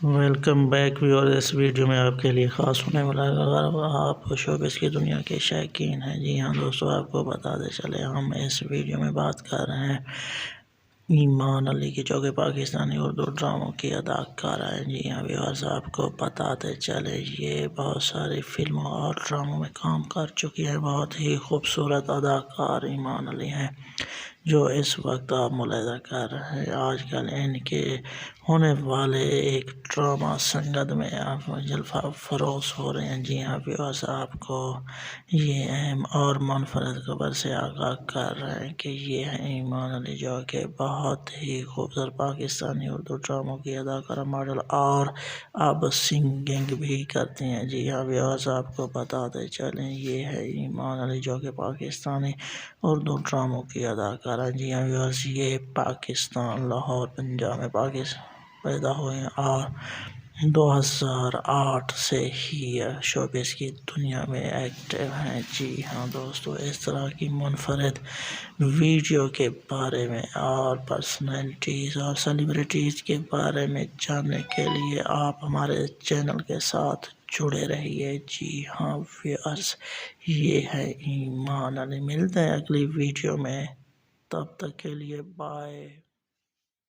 Welcome back viewer, اس video میں آپ کے لیے خاص ہونے والا ہے اگر آپ شوبز کی دنیا کے شائقین ہیں۔ جی ہاں دوستو، آپ کو بتاتے چلے ہم اس ویڈیو میں بات کر رہے ہیں ایمان علی کی، جو کہ پاکستانی اردو ڈراموں کی اداکارہ ہیں۔ جی ہاں ویورز، آپ کو بتاتے چلے یہ بہت ساری فلموں اور ڈراموں میں کام کر چکی ہے۔ بہت ہی خوبصورت اداکار ایمان علی ہیں، جو اس وقت آپ ملاحظہ کر رہے ہیں آج کل ان کے ہونے والے ایک ڈرامہ سنگت میں آپ جلوہ فروز ہو رہے ہیں۔ جی ہاں ویورز، آپ کو یہ اہم اور منفرد خبر سے آگاہ کر رہے ہیں کہ یہ ہے ایمان علی، جو کہ بہت ہی خوبصورت پاکستانی اردو ڈراموں کی اداکارہ، ماڈل اور اب سنگنگ بھی کرتی ہیں۔ جی ہاں ویورز، آپ کو بتاتے چلیں یہ ہے ایمان علی، جو کہ پاکستانی اردو ڈراموں کی اداکارہ۔ جی ہاں ویورز، یہ پاکستان لاہور پنجاب میں پیدا ہوئے ہیں اور 2008 سے ہی شوبز کی دنیا میں ایکٹیو ہیں۔ جی ہاں دوستو، اس طرح کی منفرد ویڈیو کے بارے میں اور پرسنالٹیز اور سیلیبریٹیز کے بارے میں جاننے کے لیے آپ ہمارے چینل کے ساتھ جڑے رہیے۔ جی ہاں ویورز، یہ ہے ایمان علی۔ ملتے ہیں اگلی ویڈیو میں، تب تک کے لیے بائے۔